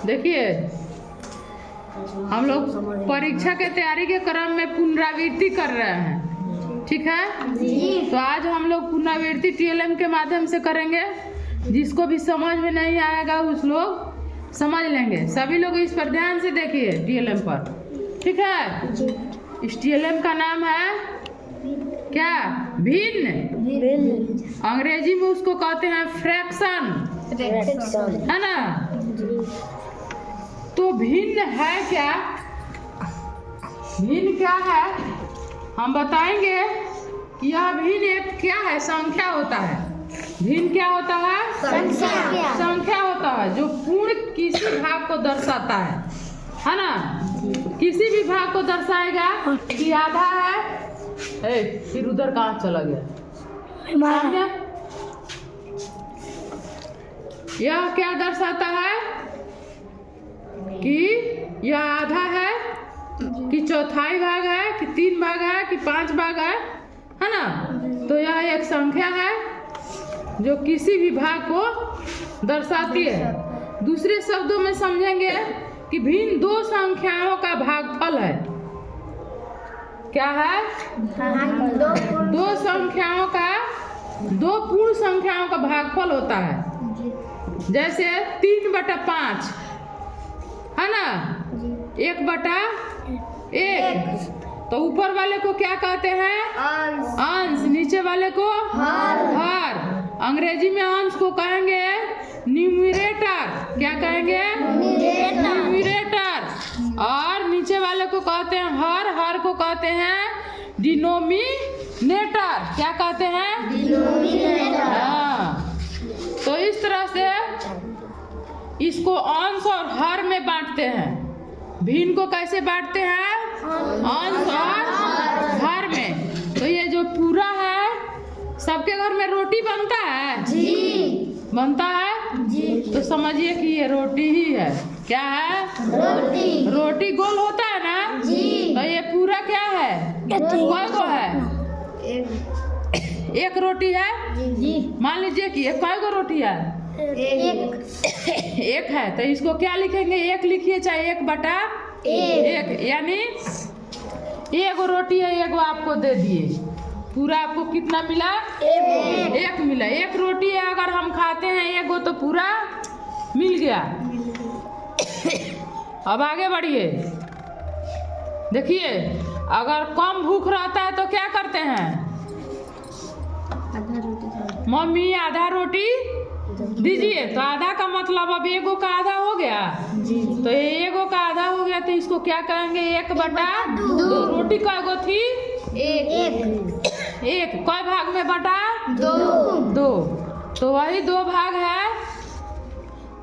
देखिए हम लोग परीक्षा के तैयारी के क्रम में पुनरावृत्ति कर रहे हैं, ठीक है। तो आज हम लोग पुनरावृत्ति टीएलएम के माध्यम से करेंगे। जिसको भी समझ में नहीं आएगा उस लोग समझ लेंगे। सभी लोग इस पर ध्यान से देखिए टीएलएम पर, ठीक है। इस टीएलएम का नाम है क्या? भिन्न। अंग्रेजी में उसको कहते हैं फ्रैक्शन, है ना। तो भिन्न है क्या? भिन्न क्या है हम बताएंगे कि यह भिन्न एक क्या है? संख्या होता है। भिन्न क्या होता है? संख्या होता है जो पूर्ण किसी भाग को दर्शाता है ना। किसी भी भाग को दर्शाएगा कि आधा है। फिर उधर कहाँ चला गया? यह क्या दर्शाता है कि यह आधा है कि चौथाई भाग है कि 3 भाग है कि 5 भाग है ना। तो यह एक संख्या है जो किसी भी भाग को दर्शाती है। दूसरे शब्दों में समझेंगे कि भिन्न 2 संख्याओं का भागफल है। क्या है? 2 संख्याओं का, 2 पूर्ण संख्याओं का भागफल होता है। जैसे 3/5 है ना, 1/1। तो ऊपर वाले को क्या कहते हैं? अंश। नीचे वाले को हर। अंग्रेजी में अंश को कहेंगे न्यूमरेटर। क्या कहेंगे? न्यूमरेटर। और नीचे वाले को कहते हैं हर। हर को कहते हैं डिनोमिनेटर। क्या कहते हैं? डिनोमिनेटर। हाँ। तो इस तरह से इसको अंश और हर में बांटते हैं। भिन्न को कैसे बांटते हैं? अंश और हर में। तो ये जो पूरा है, सबके घर में रोटी बनता है जी। बनता है जी। तो समझिए कि ये रोटी ही है। क्या है? रोटी। रोटी गोल होता है ना जी। तो ये पूरा क्या है? कौन को है? एक रोटी है जी। मान लीजिए कि कई गो रोटी है? एक है। तो इसको क्या लिखेंगे? 1 लिखिए, चाहे 1/1। यानी एगो रोटी है, एगो आपको दे दिए। पूरा आपको कितना मिला? 1 मिला। 1 रोटी है अगर हम खाते हैं एगो तो पूरा मिल गया। अब आगे बढ़िए। देखिए अगर कम भूख रहता है तो क्या करते हैं? मम्मी आधा रोटी दीजिए। तो आधा का मतलब अब एगो का आधा हो गया जी। तो एगो का आधा हो गया तो इसको क्या कहेंगे? 1/2। रोटी कईगो थी? एक। कई भाग में बटा? 2। तो वही 2 भाग है।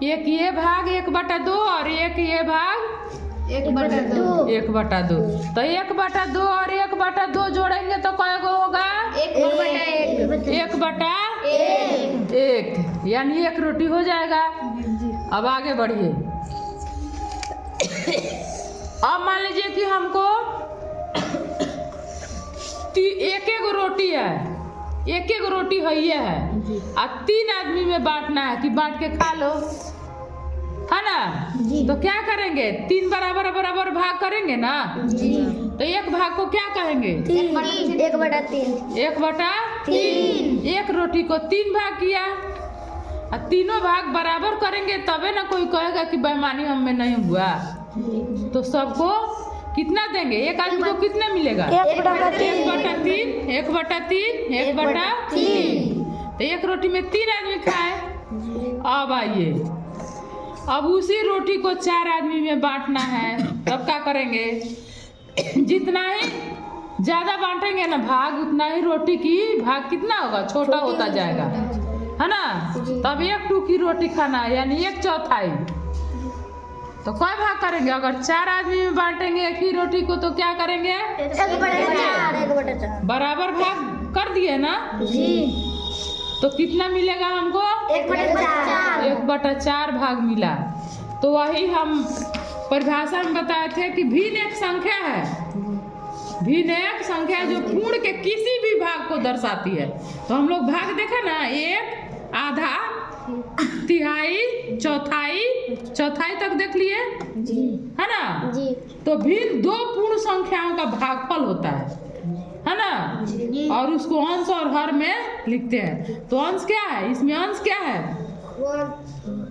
एक ये भाग 1/2 और एक ये भाग 1/2। 1/2। तो 1/2 और 1/2 जोड़ेंगे तो कईगो होगा? 1/1। यानी 1 रोटी हो जाएगा। अब आगे बढ़िए। अब मान लीजिए कि हमको एक रोटी है, एक रोटी है और 3 आदमी में बांटना है कि बांट के खा लो, है ना। तो क्या करेंगे? 3 बराबर बराबर भाग करेंगे ना जी। तो 1 भाग को क्या कहेंगे? 1/3। 1/3। 1 रोटी को 3 भाग किया और तीनों भाग बराबर करेंगे तबे ना कोई कहेगा कि बेईमानी हम में नहीं हुआ। तो सबको कितना देंगे? एक आदमी को कितना मिलेगा? 1/3। 1/3। तो 1 रोटी में 3 आदमी खाए। अब आइए, अब उसी रोटी को 4 आदमी में बांटना है। तब क्या करेंगे? जितना ही ज्यादा बांटेंगे ना भाग, उतना ही रोटी की भाग कितना होगा? छोटा होता जाएगा, है ना। तब 1 टुकी रोटी खाना है, यानी 1/4। तो कोई भाग करेंगे? अगर 4 आदमी में बांटेंगे एक ही रोटी को तो क्या करेंगे? 1/4। बराबर भाग कर दिए ना जी। तो कितना मिलेगा हमको? 1/4 भाग मिला। तो वही हम परिभाषा में बताए थे कि भिन्न एक संख्या है। भिन्न एक संख्या जो पूर्ण के किसी भी भाग को दर्शाती है। तो हम लोग भाग देखे ना, 1, आधा, तिहाई, चौथाई, चौथाई तक देख लिए जी है ना। जी तो भिन्न दो पूर्ण संख्याओं का भागफल होता है ना। जी और उसको अंश और हर में लिखते हैं। तो अंश क्या है, इसमें अंश क्या है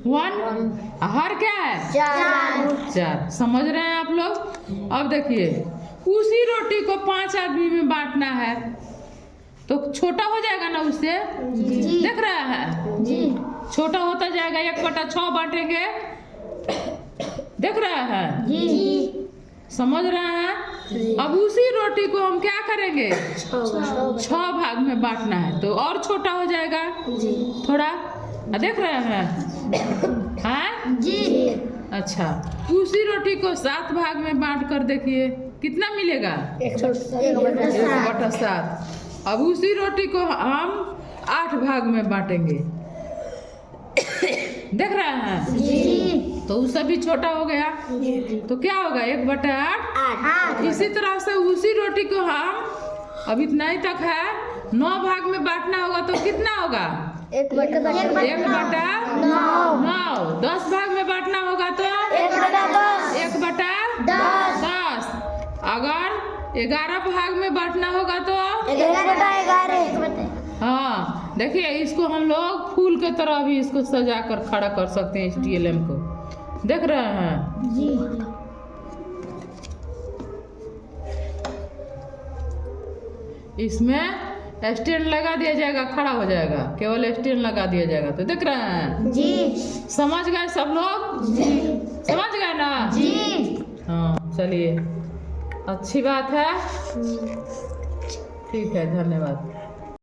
1, हर क्या है 4। समझ रहे हैं आप लोग। अब देखिए उसी रोटी को 5 आदमी में बांटना है तो छोटा हो जाएगा ना उससे, देख रहा है जी छोटा होता जाएगा। 1/6 बांटेंगे, देख रहा है, जी समझ रहे हैं। अब उसी रोटी को हम क्या करेंगे 6 भाग में बांटना है तो और छोटा हो जाएगा थोड़ा, देख रहे हैं हाँ जी अच्छा। उसी रोटी को 7 भाग में बांट कर देखिए कितना मिलेगा 1/7। अब उसी रोटी को हम 8 भाग में बांटेंगे, देख रहे हैं जी तो उससे भी छोटा हो गया तो क्या होगा 1/8। इसी तरह से उसी रोटी को हम अब इतना ही तक है 9 भाग में बांटना होगा तो कितना होगा 1/9। 10 भाग में बांटना होगा तो 1/10। अगर 11 भाग में बांटना होगा तो 11 हाँ देखिए इसको हम लोग फूल के तरह भी इसको सजा कर खड़ा कर सकते हैं STLM को, देख रहे हैं जी इसमें स्टैंड लगा दिया जाएगा, खड़ा हो जाएगा, केवल स्टैंड लगा दिया जाएगा तो देख रहे हैं जी समझ गए सब लोग, समझ गए ना जी हाँ चलिए अच्छी बात है, ठीक है धन्यवाद।